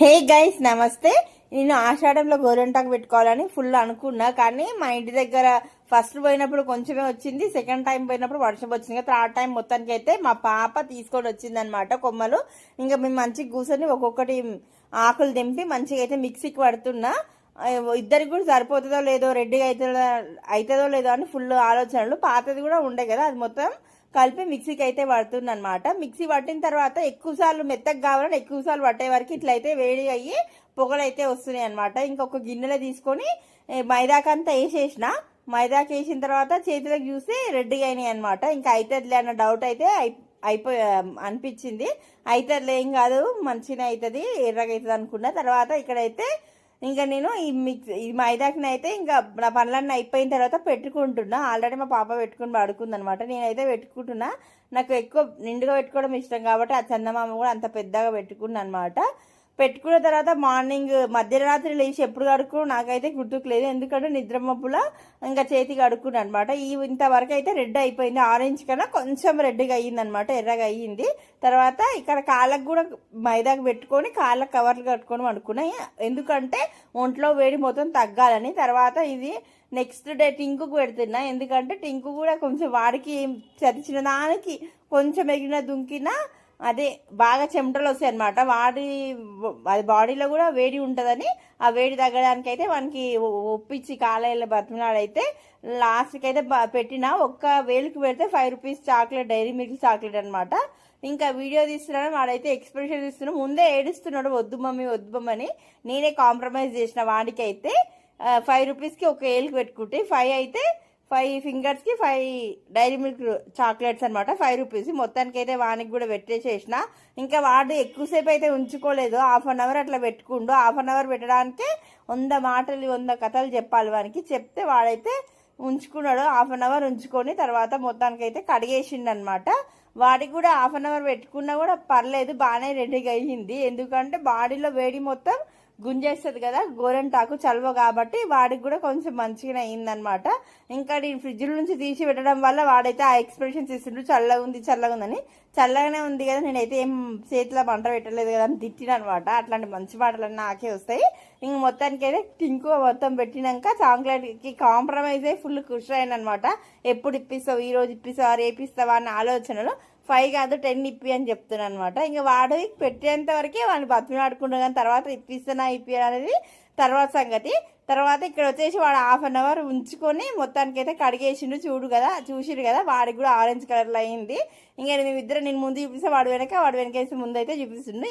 Hey guys నమస్తే. నేను ఆషాఢంలో గోరింటాకు పెట్టుకోవాలని ఫుల్ అనుకున్నా, కానీ మా ఇంటి దగ్గర ఫస్ట్ పోయినప్పుడు కొంచెమే వచ్చింది, సెకండ్ టైం పోయినప్పుడు వర్షం వచ్చింది, థర్డ్ టైం మొత్తానికి అయితే మా పాప తీసుకొని వచ్చింది అనమాట కొమ్మలు. ఇంకా మేము మంచిగా కూర్చొని ఒక్కొక్కటి ఆకులు దింపి మంచిగా అయితే మిక్సీకి పడుతున్నా. ఇద్దరికి కూడా సరిపోతుందో లేదో, రెడ్డిగా అవుతుందో లేదో అని ఫుల్ ఆలోచనలు. పాతది కూడా ఉండే కదా, అది మొత్తం కలిపి మిక్సీకి అయితే పడుతుంది అనమాట. మిక్సీ పట్టిన తర్వాత ఎక్కువసార్లు మెత్తగా కావాలని ఎక్కువసార్లు పట్టే వరకు ఇట్లయితే వేడి అయ్యి పొగలు అయితే వస్తున్నాయి అనమాట. ఇంకొక గిన్నెలో తీసుకొని మైదాకంతా వేసేసిన. మైదాకి వేసిన తర్వాత చేతిలోకి చూసి రెడ్డిగా అయినాయి అనమాట. ఇంకా అవుతుందిలే అన్న డౌట్ అయితే అనిపించింది. అవుతుందిలే ఏం కాదు, మంచిగా అవుతుంది, ఎర్రగా అవుతుంది అనుకున్న. తర్వాత ఇక్కడైతే ఇంకా నేను ఈ మైదాకిని అయితే ఇంకా నా పనులన్నీ అయిపోయిన తర్వాత పెట్టుకుంటున్నా. ఆల్రెడీ మా పాప పెట్టుకుని పడుకుంది అనమాట. నేనైతే పెట్టుకుంటున్నా. నాకు ఎక్కువ నిండుగా పెట్టుకోవడం ఇష్టం కాబట్టి ఆ చందమామ కూడా అంత పెద్దగా పెట్టుకున్నా అనమాట. పెట్టుకున్న తర్వాత మార్నింగ్ మధ్యరాత్రి లేచి ఎప్పుడు కడుక్కున్నా నాకైతే గుర్తుకులేదు, ఎందుకంటే నిద్ర మబ్బులా ఇంకా చేతికి కడుక్కున్నాను అనమాట. ఇంతవరకు అయితే రెడ్ అయిపోయింది. ఆరెంజ్ కన్నా కొంచెం రెడ్గా అయ్యింది అనమాట, ఎర్రగా అయ్యింది. తర్వాత ఇక్కడ కాళ్ళకు కూడా మైదాకు పెట్టుకొని కాళ్ళకు కవర్లు కట్టుకొని అనుకున్నాయి, ఎందుకంటే ఒంట్లో వేడి మొత్తం తగ్గాలని. తర్వాత ఇది నెక్స్ట్ డే టింకుకు పెడుతున్నా, ఎందుకంటే టింకు కూడా కొంచెం వాడికి చరిచిన దానికి కొంచెం ఎగిన దుంకినా అదే బాగా చెమటలు వస్తాయి అనమాట. అది బాడీలో కూడా వేడి ఉంటుందని ఆ వేడి తగ్గడానికి అయితే మనకి ఒప్పించి కాలేళ్ళ బతిమలాడైతే లాస్ట్కి అయితే పెట్టిన. ఒక్క వేలుకి పెడితే 5 rupees chocolate, dairy milk chocolate అనమాట. ఇంకా వీడియో తీస్తున్నాడు, వాడైతే ఎక్స్ప్రెషన్ ఇస్తున్నాడు. ముందే ఏడుస్తున్నాడు, వద్దు మమ్మీ వద్దు మమ్మని. నేనే కాంప్రమైజ్ చేసిన. వాడికి అయితే 5 రూపీస్కి ఒక ఏలుకి పెట్టుకుంటే 5 అయితే 5 ఫింగర్స్కి 5 డైరీ మిల్క్ చాక్లెట్స్ అనమాట, 5 రూపీస్. మొత్తానికి అయితే వానికి కూడా పెట్టేసేసిన. ఇంకా వాడు ఎక్కువసేపు అయితే ఉంచుకోలేదు, హాఫ్ అన్ అవర్ అట్లా పెట్టుకుండు. హాఫ్ అన్ అవర్ పెట్టడానికి 100 మాటలు 100 కథలు చెప్పాలి వానికి. చెప్తే వాడైతే ఉంచుకున్నాడు. హాఫ్ అన్ అవర్ ఉంచుకొని తర్వాత మొత్తానికి అయితే కడిగేసిండు అనమాట. వాడికి కూడా హాఫ్ అన్ అవర్ పెట్టుకున్నా కూడా పర్లేదు, బాగానే రెడీగా అయ్యింది. ఎందుకంటే బాడీలో వేడి మొత్తం గుంజేస్తుంది కదా గోరంటాకు చల్వ, కాబట్టి వాడికి కూడా కొంచెం మంచిగానే అయిందనమాట. ఇంకా నేను ఫ్రిడ్జ్ నుంచి తీసి పెట్టడం వల్ల వాడైతే ఆ ఎక్స్ప్రెషన్స్ ఇస్తుండ్రు, చల్లగా ఉంది చల్లగా ఉందని. చల్లగానే ఉంది కదా, నేనైతే ఏం చేతిలో మంట పెట్టలేదు కదా అని తిట్టిన అనమాట. అట్లాంటి మంచి మాటలన్నీ నాకే వస్తాయి. ఇంక మొత్తానికి అయితే టింకు మొత్తం పెట్టినాక చాక్లెట్కి కాంప్రమైజ్ అయ్యి ఫుల్ ఖుషి అయిన అనమాట. ఎప్పుడు ఇప్పిస్తావు, ఈ రోజు ఇప్పిస్తావా, రేపు ఇస్తావా అన్న ఆలోచనలు. 5 కాదు 10 ఇప్పి అని చెప్తున్నాను అనమాట. ఇంకా వాడు పెట్టేంత వరకే వాడిని బతిమలాడుకుంటాను, కానీ తర్వాత ఇప్పిస్తున్నా అనేది తర్వాత సంగతి. తర్వాత ఇక్కడ వచ్చేసి వాడు హాఫ్ అన్ అవర్ ఉంచుకొని మొత్తానికి అయితే కడిగేసిండు. చూసిరు కదా వాడికి కూడా ఆరెంజ్ కలర్లో అయింది. ఇంకా మేమిద్దరం నేను ముందు చూపిస్తే వాడు వెనకేసి ముందు అయితే చూపిస్తుండే.